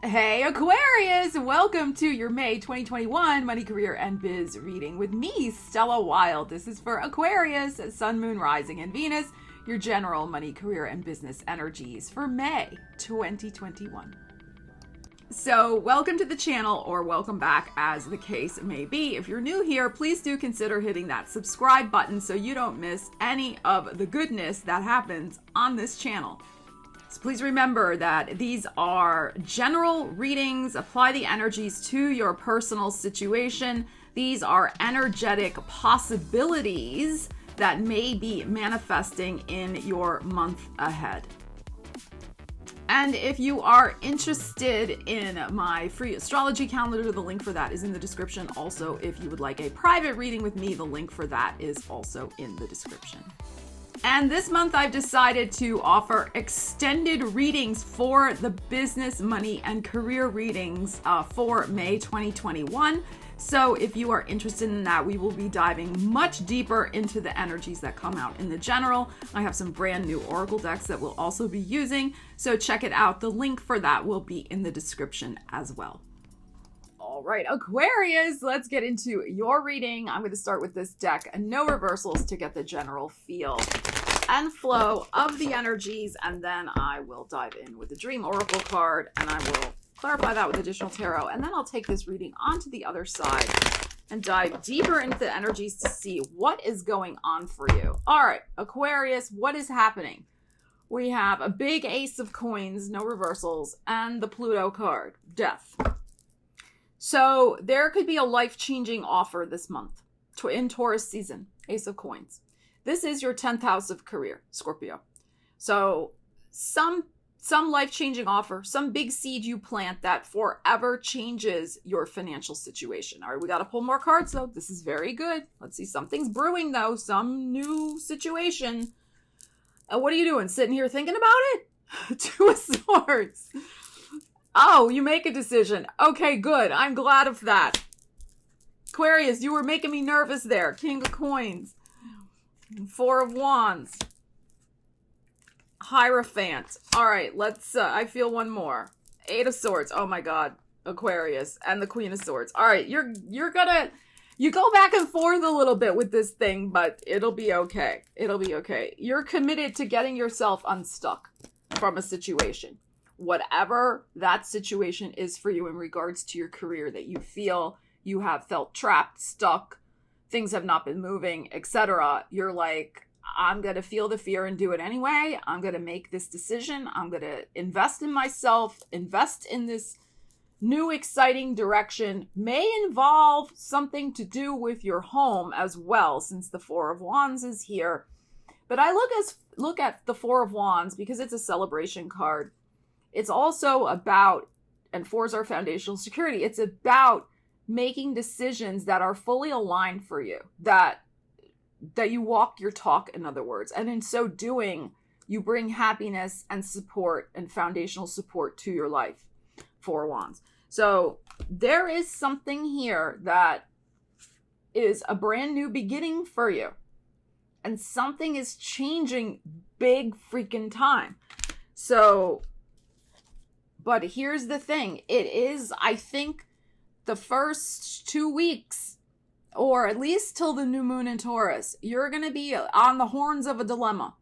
Hey Aquarius, welcome to your May 2021 Money, Career, and Biz reading with me, Stella Wilde. This is for Aquarius, Sun, Moon, Rising, and Venus, your general money, career, and business energies for May 2021. So welcome to the channel, or welcome back as the case may be. If you're new here, please do consider hitting that subscribe button so you don't miss any of the goodness that happens on this channel. So please remember that these are general readings. Apply the energies to your personal situation. These are energetic possibilities that may be manifesting in your month ahead. And if you are interested in my free astrology calendar, the link for that is in the description. Also, if you would like a private reading with me, the link for that is also in the description. And this month I've decided to offer extended readings for the business, money, and career readings for May 2021. So if you are interested in that, we will be diving much deeper into the energies that come out in the general. I have some brand new oracle decks that we'll also be using, so check it out. The link for that will be in the description as well. All right, Aquarius, let's get into your reading. I'm going to start with this deck and no reversals to get the general feel and flow of the energies, and then I will dive in with the Dream Oracle card, and I will clarify that with additional tarot, and then I'll take this reading onto the other side and dive deeper into the energies to see what is going on for you. All right, Aquarius, what is happening? We have a big Ace of Coins, no reversals, and the Pluto card, Death. So there could be a life-changing offer this month in Taurus season, Ace of Coins. This is your 10th house of career, Scorpio. So some life-changing offer, some big seed you plant that forever changes your financial situation. All right, we got to pull more cards though. This is very good. Let's see, something's brewing though, some new situation. What are you doing? Sitting here thinking about it? Two of Swords. Oh, you make a decision. Okay, good. I'm glad of that. Aquarius, you were making me nervous there. King of Coins. Four of Wands. Hierophant. All right, let's, I feel one more. Eight of Swords. Oh my God. Aquarius. And the Queen of Swords. All right, you go back and forth a little bit with this thing, but it'll be okay. It'll be okay. You're committed to getting yourself unstuck from a situation. Whatever that situation is for you in regards to your career that you feel you have felt trapped, stuck, things have not been moving, etc. You're like, I'm going to feel the fear and do it anyway. I'm going to make this decision. I'm going to invest in myself, invest in this new exciting direction. May involve something to do with your home as well, since the Four of Wands is here. But I look at the Four of Wands because it's a celebration card. It's also about, and fours are foundational security, it's about making decisions that are fully aligned for you, that you walk your talk, in other words. And in so doing, you bring happiness and support and foundational support to your life. Four of Wands. So there is something here that is a brand new beginning for you. And something is changing big freaking time. So, but here's the thing. It is, I think, the first 2 weeks, or at least till the new moon in Taurus, you're going to be on the horns of a dilemma.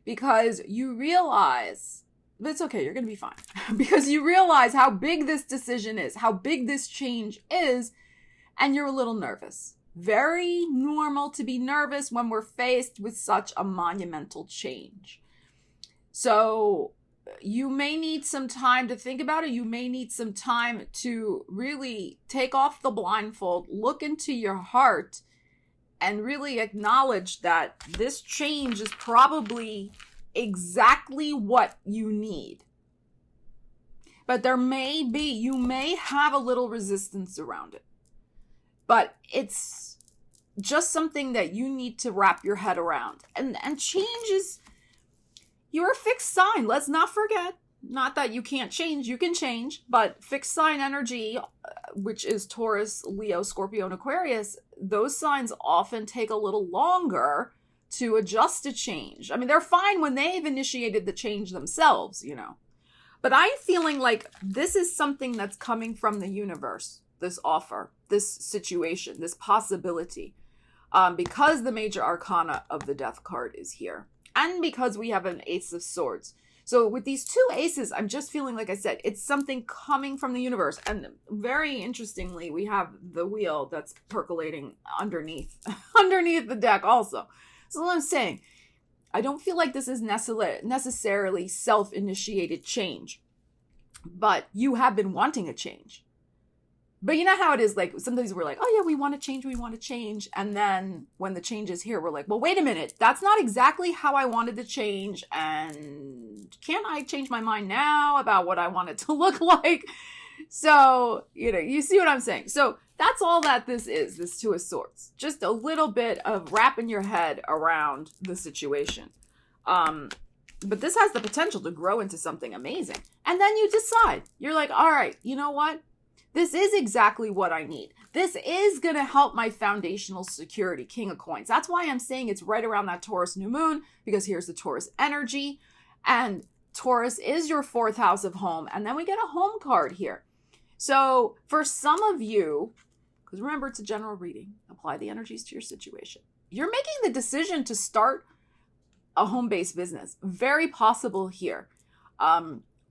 Because you realize, but it's okay, you're going to be fine. Because you realize how big this decision is, how big this change is, and you're a little nervous. Very normal to be nervous when we're faced with such a monumental change. So you may need some time to think about it. You may need some time to really take off the blindfold, look into your heart, and really acknowledge that this change is probably exactly what you need. But you may have a little resistance around it. But it's just something that you need to wrap your head around. And change is, you're a fixed sign. Let's not forget. Not that you can't change. You can change. But fixed sign energy, which is Taurus, Leo, Scorpio, and Aquarius, those signs often take a little longer to adjust to change. I mean, they're fine when they've initiated the change themselves, you know. But I'm feeling like this is something that's coming from the universe, this offer, this situation, this possibility. Because the major arcana of the death card is here. And because we have an ace of swords. So with these two aces, I'm just feeling, like I said, it's something coming from the universe. And very interestingly, we have the wheel that's percolating underneath the deck also. So what I'm saying, I don't feel like this is necessarily self-initiated change. But you have been wanting a change. But you know how it is, like, sometimes we're like, oh yeah, we want to change. And then when the change is here, we're like, well, wait a minute, that's not exactly how I wanted to change. And can't I change my mind now about what I want it to look like? So, you see what I'm saying? So that's all that this is, this Two of Swords. Just a little bit of wrapping your head around the situation. But this has the potential to grow into something amazing. And then you decide. You're like, all right, you know what? This is exactly what I need. This is going to help my foundational security, King of Coins. That's why I'm saying it's right around that Taurus new moon, because here's the Taurus energy. And Taurus is your fourth house of home. And then we get a home card here. So for some of you, because remember, it's a general reading, apply the energies to your situation. You're making the decision to start a home-based business. Very possible here.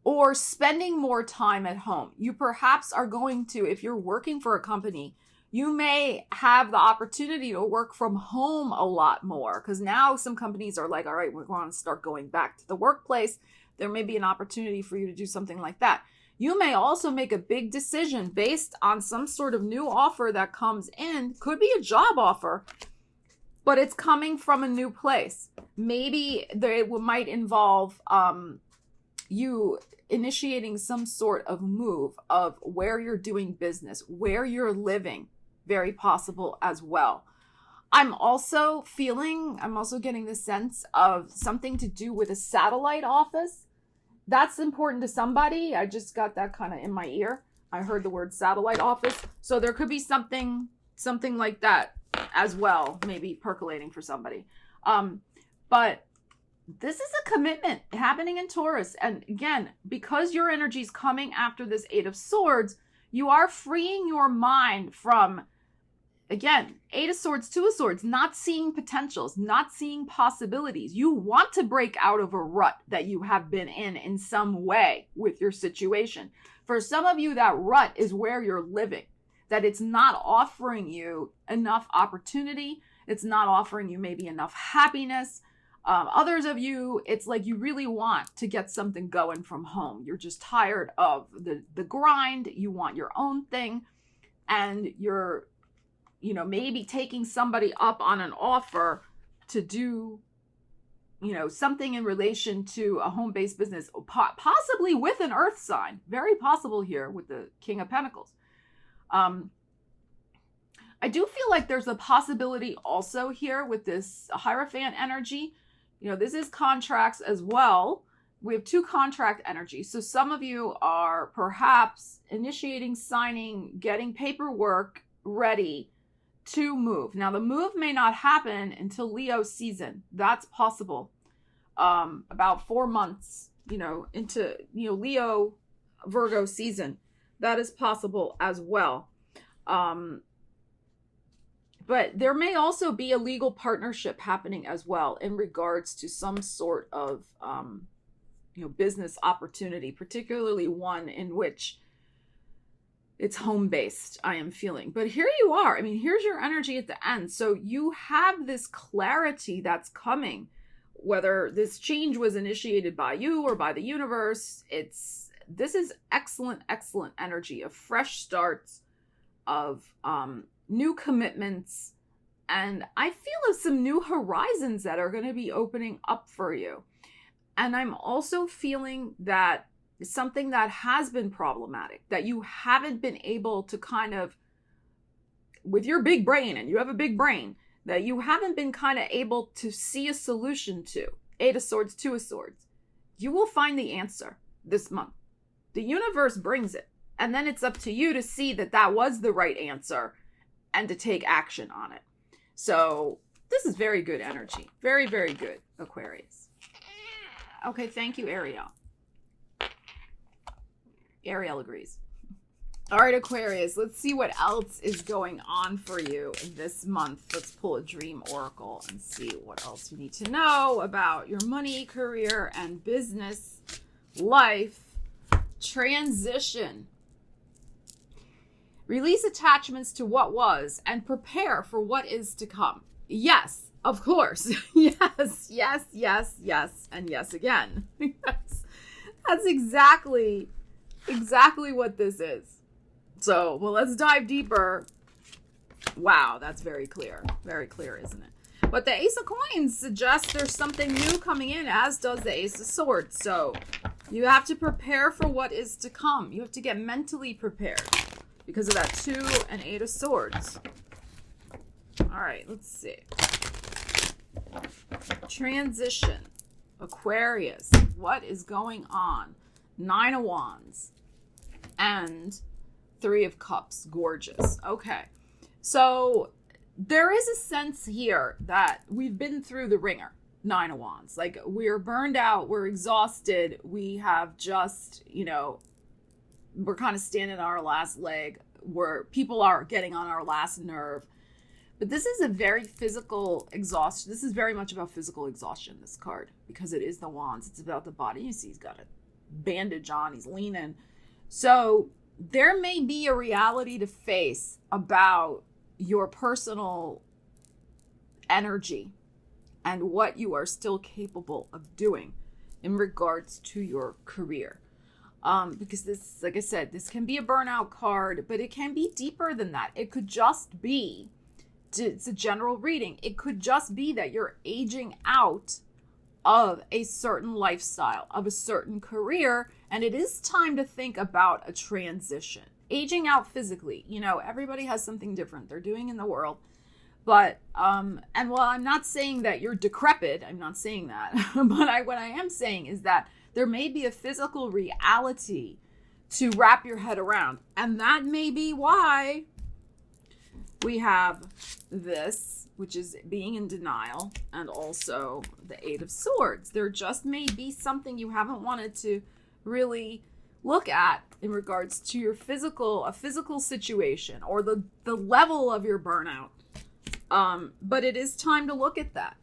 Or spending more time at home. You perhaps are going to, if you're working for a company, you may have the opportunity to work from home a lot more, because now some companies are like, all right, we're going to start going back to the workplace. There may be an opportunity for you to do something like that. You may also make a big decision based on some sort of new offer that comes in. Could be a job offer, but it's coming from a new place. Maybe it might involve you initiating some sort of move of where you're doing business, where you're living, very possible as well. I'm also getting the sense of something to do with a satellite office. That's important to somebody. I just got that kind of in my ear. I heard the word satellite office. So there could be something like that as well, maybe percolating for somebody. But this is a commitment happening in Taurus. And again, because your energy is coming after this Eight of Swords, you are freeing your mind from, again, Eight of Swords, Two of Swords, not seeing potentials, not seeing possibilities. You want to break out of a rut that you have been in some way with your situation. For some of you, that rut is where you're living, that it's not offering you enough opportunity. It's not offering you maybe enough happiness. Others of you, it's like you really want to get something going from home. You're just tired of the grind. You want your own thing, and you're, maybe taking somebody up on an offer to do, something in relation to a home-based business, possibly with an earth sign. Very possible here with the King of Pentacles. I do feel like there's a possibility also here with this Hierophant energy. This is contracts as well. We have two contract energies. So some of you are perhaps initiating, signing, getting paperwork ready to move. Now, the move may not happen until Leo season. That's possible. About 4 months, into, Leo, Virgo season. That is possible as well. But there may also be a legal partnership happening as well in regards to some sort of, business opportunity, particularly one in which it's home-based, I am feeling. But here you are. Here's your energy at the end. So you have this clarity that's coming, whether this change was initiated by you or by the universe. This is excellent, excellent energy of fresh starts, of, new commitments, and I feel of some new horizons that are going to be opening up for you. And I'm also feeling that something that has been problematic, that you haven't been able to kind of, with your big brain, and you have a big brain, that you haven't been kind of able to see a solution to. Eight of Swords, Two of Swords. You will find the answer this month. The universe brings it. And then it's up to you to see that that was the right answer and to take action on it. So this is very good energy. Very, very good, Aquarius. Okay, thank you, Ariel. Ariel agrees. All right, Aquarius, let's see what else is going on for you this month. Let's pull a dream oracle and see what else you need to know about your money, career, and business life. Transition. Release attachments to what was and prepare for what is to come. Yes, of course. Yes, yes, yes, yes, and yes again. Yes. That's exactly what this is. So, well, let's dive deeper. Wow, that's very clear. Very clear, isn't it? But the Ace of Coins suggests there's something new coming in, as does the Ace of Swords. So you have to prepare for what is to come. You have to get mentally prepared because of that 2 and 8 of Swords. All right, let's see. Transition. Aquarius. What is going on? 9 of Wands. And 3 of Cups. Gorgeous. Okay. So there is a sense here that we've been through the ringer. 9 of Wands. Like, we're burned out. We're exhausted. We have just, we're kind of standing on our last leg. Where people are getting on our last nerve. But this is a very physical exhaustion. This is very much about physical exhaustion, this card. Because it is the Wands. It's about the body. You see he's got a bandage on. He's leaning. So there may be a reality to face about your personal energy and what you are still capable of doing in regards to your career. Because this, like I said, this can be a burnout card, but it can be deeper than that. It could just be, it's a general reading. It could just be that you're aging out of a certain lifestyle, of a certain career, and it is time to think about a transition. Aging out physically, everybody has something different they're doing in the world. But, and while I'm not saying that you're decrepit, I'm not saying that, but what I am saying is that there may be a physical reality to wrap your head around. And that may be why we have this, which is being in denial, and also the 8 of Swords. There just may be something you haven't wanted to really look at in regards to your a physical situation or the level of your burnout. But it is time to look at that.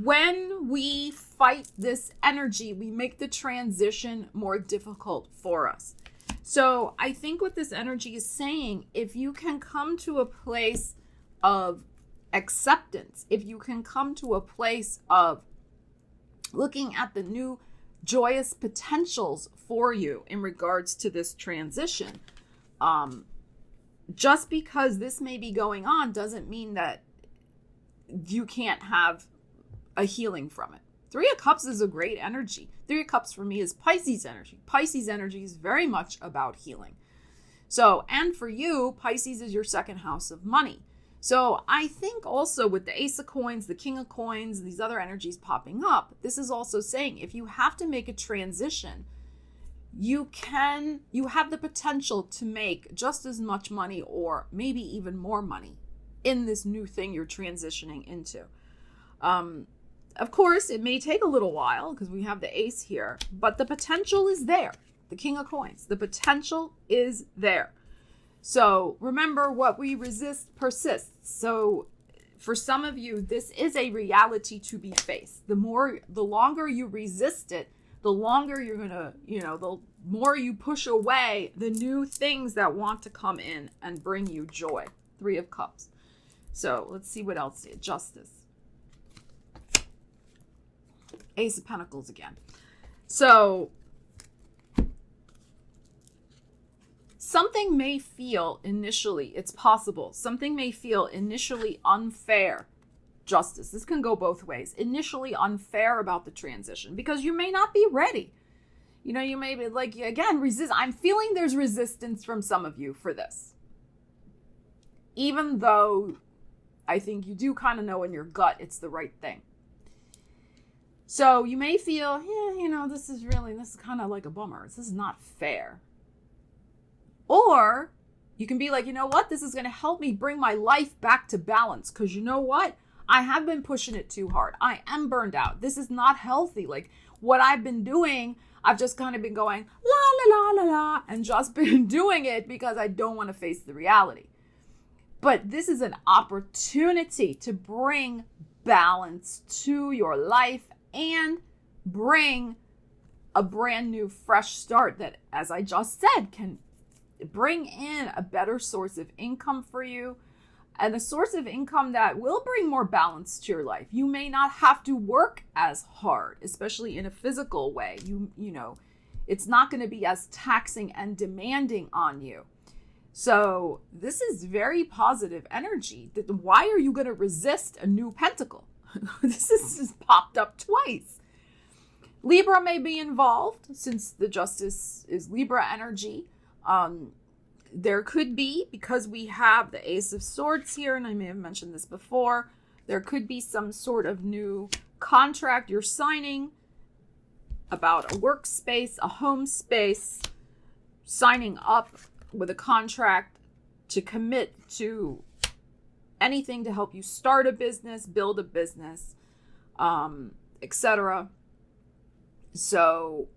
When we fight this energy, we make the transition more difficult for us. So I think what this energy is saying, if you can come to a place of acceptance, if you can come to a place of looking at the new joyous potentials for you in regards to this transition, just because this may be going on doesn't mean that you can't have a healing from it. 3 of Cups is a great energy. 3 of Cups for me is Pisces energy. Pisces energy is very much about healing. So, and for you, Pisces is your second house of money. So I think also with the Ace of Coins, the King of Coins, these other energies popping up, this is also saying if you have to make a transition, you have the potential to make just as much money or maybe even more money in this new thing you're transitioning into. Of course, it may take a little while because we have the Ace here, but the potential is there. The King of Coins, the potential is there. So remember, what we resist persists. So for some of you, this is a reality to be faced. The longer you resist it, the longer you're going to, the more you push away the new things that want to come in and bring you joy. 3 of Cups. So let's see what else. Justice. Ace of Pentacles again. So something may feel initially, it's possible, something may feel initially unfair. Justice. This can go both ways. Initially unfair about the transition because you may not be ready. You may be like, again, resist. I'm feeling there's resistance from some of you for this. Even though I think you do kind of know in your gut it's the right thing. So you may feel, this is kind of like a bummer. This is not fair. Or you can be like, you know what? This is going to help me bring my life back to balance. Because you know what? I have been pushing it too hard. I am burned out. This is not healthy. Like what I've been doing, I've just kind of been going la la la la la and just been doing it because I don't want to face the reality. But this is an opportunity to bring balance to your life and bring a brand new fresh start that, as I just said, can bring in a better source of income for you, and a source of income that will bring more balance to your life. You may not have to work as hard, especially in a physical way. You know, it's not going to be as taxing and demanding on you. So this is very positive energy. Why are you going to resist a new pentacle? This is just popped up twice. Libra may be involved since the Justice is Libra energy. There could be, because we have the Ace of Swords here, and I may have mentioned this before, there could be some sort of new contract you're signing about a workspace, a home space, signing up with a contract to commit to anything to help you start a business, build a business, etc. So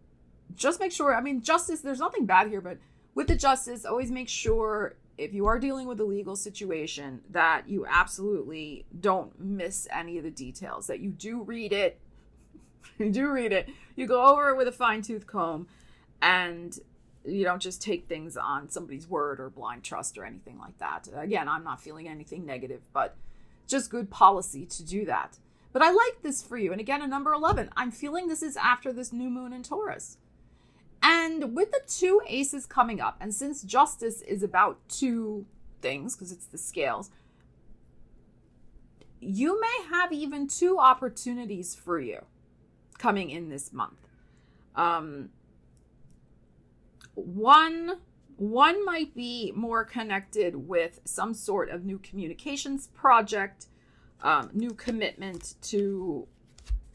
just make sure, I mean, Justice, there's nothing bad here, but with the Justice, always make sure if you are dealing with a legal situation that you absolutely don't miss any of the details, that you do read it. You go over it with a fine-tooth comb, and you don't just take things on somebody's word or blind trust or anything like that. Again, I'm not feeling anything negative, but just good policy to do that. But I like this for you. And again, a number 11, I'm feeling this is after this new moon in Taurus. And with the two aces coming up, and since Justice is about two things, because it's the scales, you may have even two opportunities for you coming in this month. One might be more connected with some sort of new communications project, new commitment to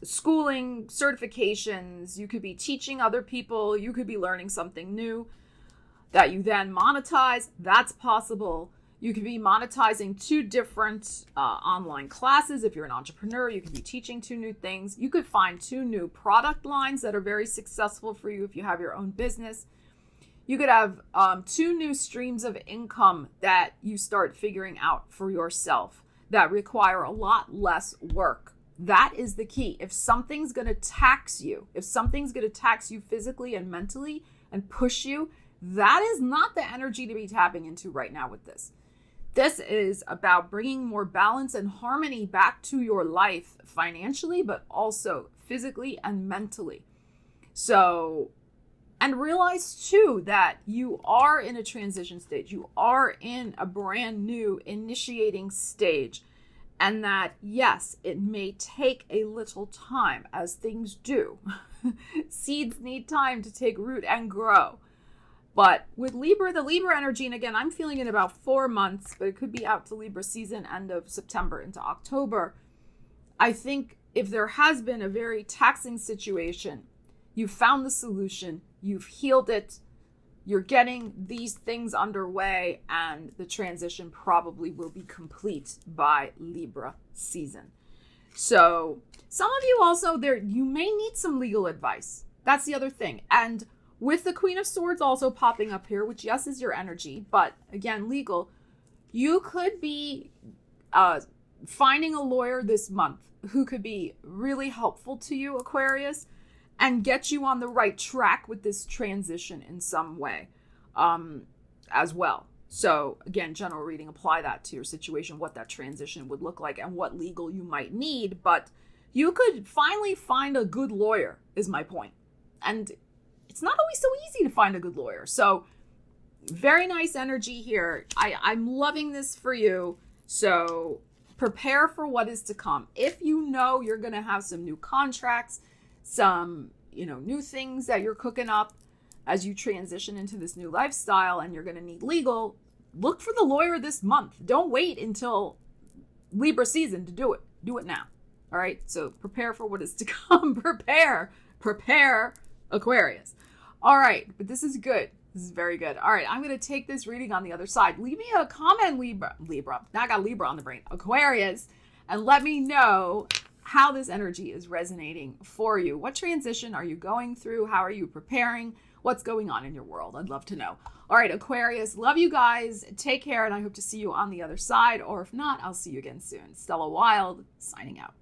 schooling, certifications. You could be teaching other people. You could be learning something new that you then monetize. That's possible. You could be monetizing two different online classes. If you're an entrepreneur, you could be teaching two new things. You could find two new product lines that are very successful for you if you have your own business. You could have two new streams of income that you start figuring out for yourself that require a lot less work. That is the key. If something's going to tax you, physically and mentally and push you, that is not the energy to be tapping into right now with this. This is about bringing more balance and harmony back to your life financially, but also physically and mentally. So, and realize too that you are in a transition stage. You are in a brand new initiating stage. And that, yes, it may take a little time, as things do. Seeds need time to take root and grow. But with Libra, the Libra energy, and again, I'm feeling in about 4 months, but it could be out to Libra season, end of September into October. I think if there has been a very taxing situation, you've found the solution, you've healed it, you're getting these things underway, and the transition probably will be complete by Libra season. So some of you also you may need some legal advice. That's the other thing. And with the Queen of Swords also popping up here, which yes is your energy, but again, legal, you could be finding a lawyer this month who could be really helpful to you, Aquarius, and get you on the right track with this transition in some way as well. So again, general reading, apply that to your situation, what that transition would look like and what legal you might need. But you could finally find a good lawyer is my point. And it's not always so easy to find a good lawyer. So very nice energy here. I'm loving this for you. So prepare for what is to come. If you know you're going to have some new contracts, some, new things that you're cooking up as you transition into this new lifestyle and you're going to need legal, look for the lawyer this month. Don't wait until Libra season to do it. Do it now. All right. So prepare for what is to come. Prepare, Aquarius. All right. But this is good. This is very good. All right. I'm going to take this reading on the other side. Leave me a comment, Libra. Now I got Libra on the brain. Aquarius. And let me know how this energy is resonating for you. What transition are you going through? How are you preparing? What's going on in your world? I'd love to know. All right, Aquarius, love you guys. Take care, and I hope to see you on the other side. Or if not, I'll see you again soon. Stella Wilde, signing out.